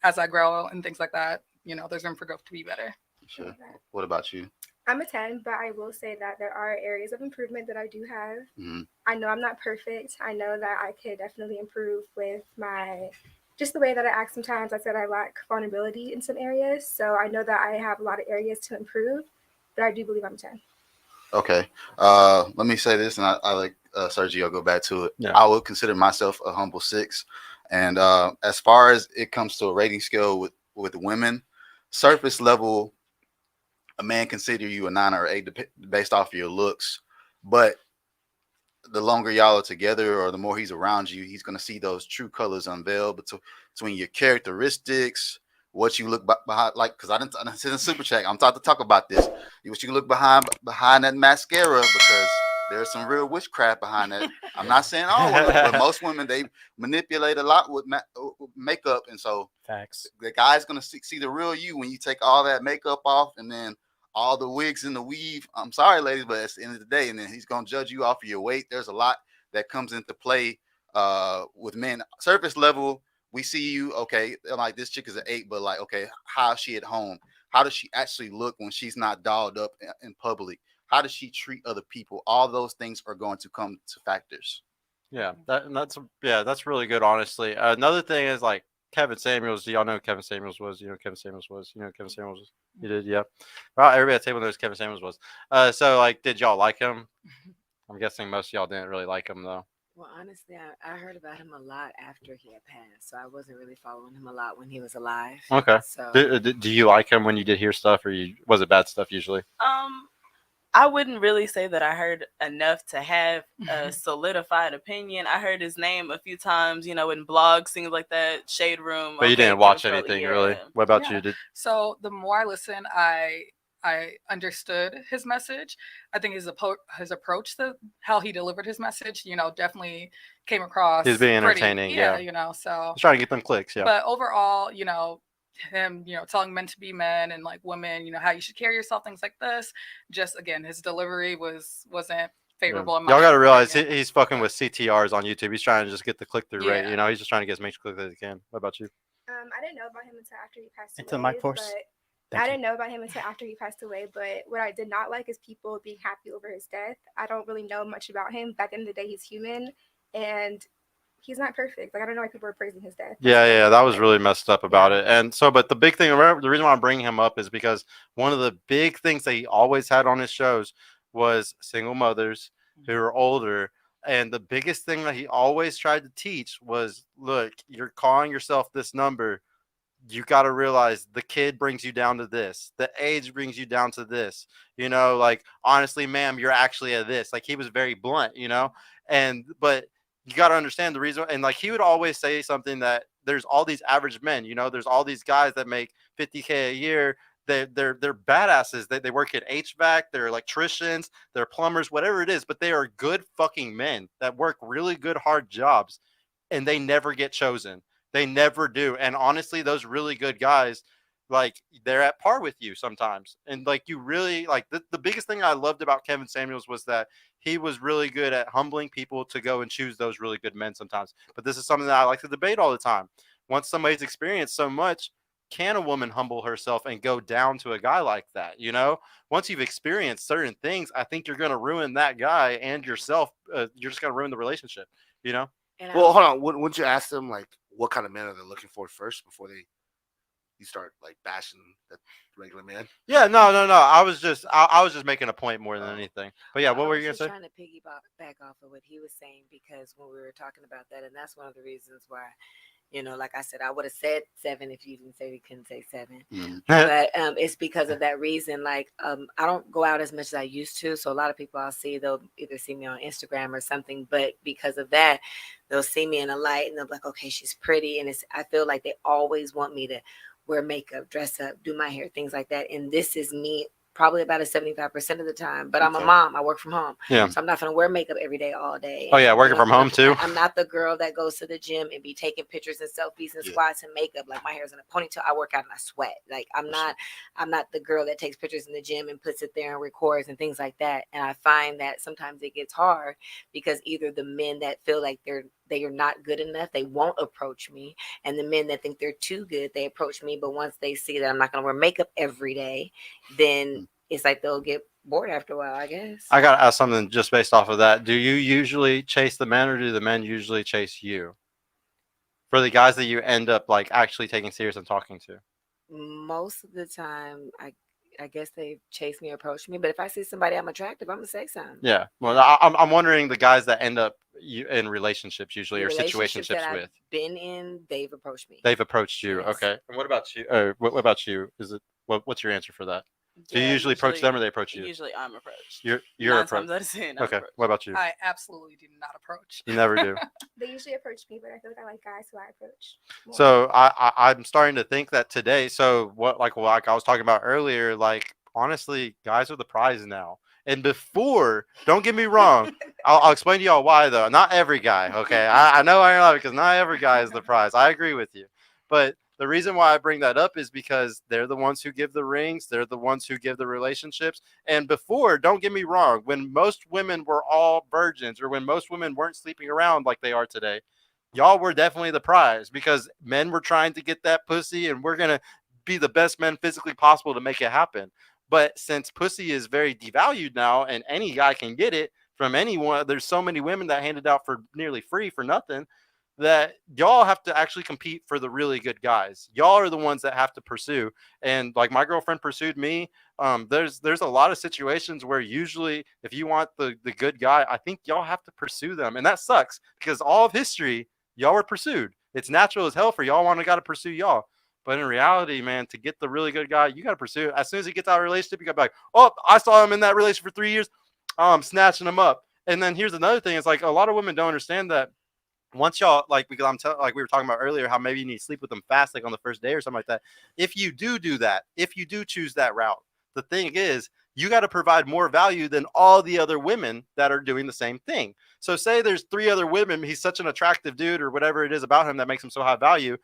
as I grow and things like that, there's room for growth to be better. Sure. What about you? I'm a 10, but I will say that there are areas of improvement that I do have. Mm-hmm. I know I'm not perfect. I know that I could definitely improve with just the way that I act sometimes. I said I lack vulnerability in some areas. So I know that I have a lot of areas to improve, but I do believe I'm a 10. Okay. Let me say this, and I like Sergio. I'll go back to it. Yeah. I would consider myself a humble 6. And as far as it comes to a rating scale with women, surface level, a man consider you a 9 or 8 based off of your looks, but the longer y'all are together or the more he's around you, he's going to see those true colors unveiled between your characteristics, what you look behind. Like, because I didn't see the super chat. I'm about to talk about this. What you look behind that mascara, because there's some real witchcraft behind that. I'm not saying all women, but most women, they manipulate a lot with makeup. And so Facts. the guy's going to see the real you when you take all that makeup off and then all the wigs and the weave. I'm sorry, ladies, but at the end of the day, and then he's gonna judge you off of your weight. There's a lot that comes into play with men. Surface level, we see you, okay, like this chick is an 8, but like, okay, how is she at home? How does she actually look when she's not dolled up in public? How does she treat other people? All those things are going to come to factors. Yeah, that's really good, honestly. Another thing is like Kevin Samuels. Do y'all know who Kevin Samuels was? You know who Kevin Samuels was? You know who Kevin Samuels was? You did, yeah. Well, everybody at the table knows who Kevin Samuels was. So like, did y'all like him? I'm guessing most of y'all didn't really like him though. Well, honestly, I heard about him a lot after he had passed, so I wasn't really following him a lot when he was alive. Okay. So Do you like him when you did hear stuff, or was it bad stuff usually? I wouldn't really say that I heard enough to have a solidified opinion. I heard his name a few times, in blogs, things like that, Shade Room. But you didn't watch anything really. What about you? So the more I listened, I understood his message. I think his approach, how he delivered his message, definitely came across. He's being entertaining, yeah. So he's trying to get them clicks, yeah. But overall, him, telling men to be men and like women, how you should carry yourself, things like this. Just again, his delivery wasn't favorable. Yeah. Y'all got to realize he's fucking with CTRs on YouTube. He's trying to just get the click through rate. He's just trying to get as much click as he can. What about you? I didn't know about him until after he passed away. Into the mic force. I didn't know about him until after he passed away. But what I did not like is people being happy over his death. I don't really know much about him. Back in the day, he's human, and he's not perfect. Like, I don't know why people are praising his death. Yeah, that was really messed up about it. And so, but the big thing, the reason why I'm bringing him up is because one of the big things that he always had on his shows was single mothers who are older. And the biggest thing that he always tried to teach was, look, you're calling yourself this number. You got to realize the kid brings you down to this. The age brings you down to this. Like, honestly, ma'am, you're actually at this. Like, he was very blunt, but you got to understand the reason. And like, he would always say something that there's all these average men, there's all these guys that make $50K a year. They're badasses. They work at HVAC. They're electricians. They're plumbers, whatever it is. But they are good fucking men that work really good, hard jobs. And they never get chosen. They never do. And honestly, those really good guys, like, they're at par with you sometimes. And like, you really like the biggest thing I loved about Kevin Samuels was that he was really good at humbling people to go and choose those really good men sometimes. But this is something that I like to debate all the time. Once somebody's experienced so much, can a woman humble herself and go down to a guy like that? Once you've experienced certain things, I think you're going to ruin that guy and yourself. You're just going to ruin the relationship, Well, hold on. Wouldn't you ask them, like, what kind of men are they looking for first before you start like bashing the regular man? Yeah, no. I was just making a point more than anything. But yeah, what were you gonna say? Trying to piggyback off of what he was saying, because when we were talking about that, and that's one of the reasons why, like I said, I would have said 7 if you didn't say we couldn't say 7. But it's because of that reason. Like, I don't go out as much as I used to, so a lot of people I'll see, they'll either see me on Instagram or something, but because of that, they'll see me in a light and they'll be like, okay, she's pretty, and I feel like they always want me to wear makeup, dress up, do my hair, things like that. And this is me probably about a 75% of the time. But I'm a mom. I work from home. Yeah. So I'm not going to wear makeup every day, all day. Oh, yeah. Working from home, too. I'm not the girl that goes to the gym and be taking pictures and selfies and squats and makeup. Like, my hair's in a ponytail. I work out and I sweat. Like, I'm not the girl that takes pictures in the gym and puts it there and records and things like that. And I find that sometimes it gets hard because either the men that feel like they're they are not good enough, they won't approach me. And the men that think they're too good, they approach me. But once they see that I'm not going to wear makeup every day, then it's like they'll get bored after a while, I guess. I gotta ask something just based off of that. Do you usually chase the men, or do the men usually chase you? For the guys that you end up like actually taking serious and talking to. Most of the time, I guess they chase me, approach me. But if I see somebody I'm attractive, I'm gonna say something. Yeah. Well, I'm wondering the guys that end up in relationships usually, or situationships that with. I've been in, they've approached me. They've approached you. Yes. Okay. And what about you? What about you? Is it what's your answer for that? Do you Yeah, usually approach them, or they approach you? Usually I'm approached. You're 9 approached. times out of 10, I'm Okay. approached. What about you? I absolutely do not approach. You never do. They usually approach me, but I feel like I like guys who I approach more. So I'm starting to think that today. So like I was talking about earlier, like honestly, guys are the prize now. And before, don't get me wrong, I'll explain to y'all why though. Not every guy, okay? I know I love it because not every guy is the prize. I agree with you, but the reason why I bring that up is because they're the ones who give the rings. They're the ones who give the relationships. And before, don't get me wrong, when most women were all virgins, or when most women weren't sleeping around like they are today, y'all were definitely the prize, because men were trying to get that pussy, and we're going to be the best men physically possible to make it happen. But since pussy is very devalued now and any guy can get it from anyone, there's so many women that hand it out for nearly free for nothing, that y'all have to actually compete for the really good guys. Y'all are the ones that have to pursue. And like my girlfriend pursued me. There's a lot of situations where usually if you want the good guy, I think y'all have to pursue them. And that sucks because all of history, y'all were pursued. It's natural as hell for y'all got to pursue y'all. But in reality, man, to get the really good guy, you got to pursue it. As soon as he gets out of a relationship, you got to be like, oh, I saw him in that relationship for 3 years. I'm snatching him up. And then here's another thing. It's like a lot of women don't understand that once y'all, like, because like we were talking about earlier, how maybe you need to sleep with them fast, like on the first day or something like that. If you do that, if you do choose that route, the thing is, you got to provide more value than all the other women that are doing the same thing. So say there's 3 other women, he's such an attractive dude or whatever it is about him that makes him so high value,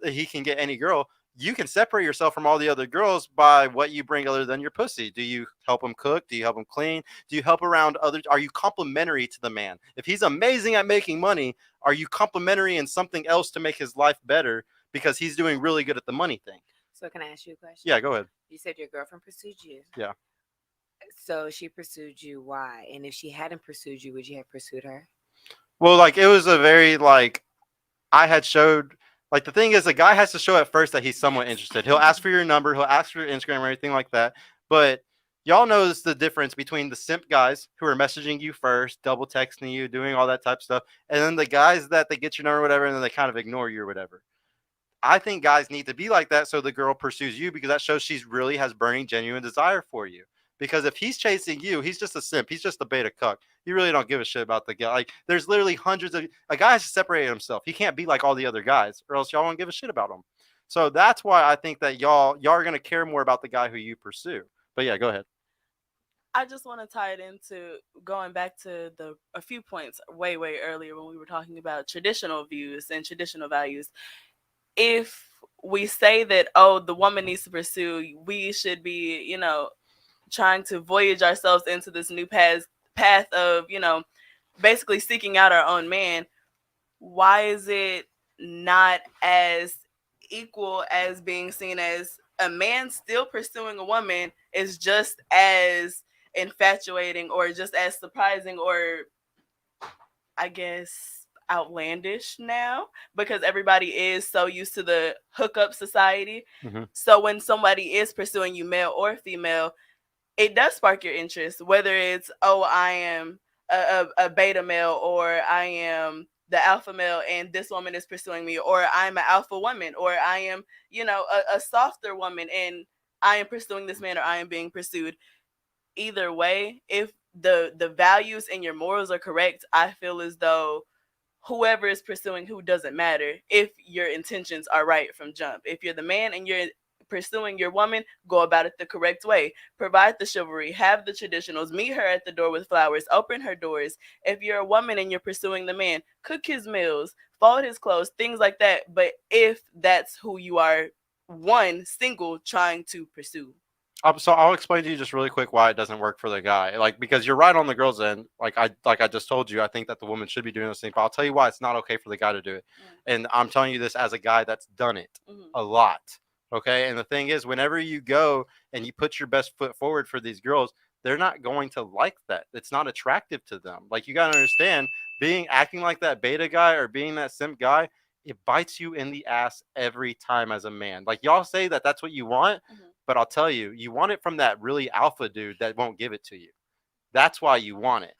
he can get any girl. You can separate yourself from all the other girls by what you bring other than your pussy. Do you help him cook? Do you help him clean? Do you help around others? Are you complimentary to the man? If he's amazing at making money, are you complimentary in something else to make his life better because he's doing really good at the money thing? So can I ask you a question? Yeah, go ahead. You said your girlfriend pursued you. Yeah. So she pursued you. Why? And if she hadn't pursued you, would you have pursued her? Well, like it was a very I had showed. Like the thing is, the guy has to show at first that he's somewhat interested. He'll ask for your number, he'll ask for your Instagram or anything like that. But y'all notice the difference between the simp guys who are messaging you first, double texting you, doing all that type of stuff, and then the guys that they get your number or whatever, and then they kind of ignore you or whatever. I think guys need to be like that so the girl pursues you, because that shows she really has burning, genuine desire for you. Because if he's chasing you, he's just a simp. He's just a beta cuck. You really don't give a shit about the guy. Like, there's literally hundreds of... A guy has to separate himself. He can't be like all the other guys, or else y'all won't give a shit about him. So that's why I think that y'all are going to care more about the guy who you pursue. But yeah, go ahead. I just want to tie it into going back to a few points way earlier when we were talking about traditional views and traditional values. If we say that, oh, the woman needs to pursue, we should be, trying to voyage ourselves into this new path of, basically seeking out our own man, why is it not as equal as being seen as a man still pursuing a woman is just as infatuating or just as surprising or, I guess, outlandish now, because everybody is so used to the hookup society. Mm-hmm. So when somebody is pursuing you, male or female, it does spark your interest, whether it's, oh, I am a beta male, or I am the alpha male and this woman is pursuing me, or I'm an alpha woman, or I am, a softer woman and I am pursuing this man, or I am being pursued. Either way, if the values and your morals are correct, I feel as though whoever is pursuing who doesn't matter if your intentions are right from jump. If you're the man and you're pursuing your woman, go about it the correct way. Provide the chivalry, have the traditionals, meet her at the door with flowers, open her doors. If you're a woman and you're pursuing the man, cook his meals, fold his clothes, things like that. But if that's who you are, single, trying to pursue. So I'll explain to you just really quick why it doesn't work for the guy. Like, because you're right on the girl's end. Like I just told you, I think that the woman should be doing those things. But I'll tell you why it's not okay for the guy to do it. And I'm telling you this as a guy that's done it a lot. Okay. And the thing is, whenever you go and you put your best foot forward for these girls, they're not going to like that. It's not attractive to them. Like, you got to understand, acting like that beta guy or being that simp guy, it bites you in the ass every time as a man. Like, y'all say that that's what you want. But I'll tell you, you want it from that really alpha dude that won't give it to you. That's why you want it.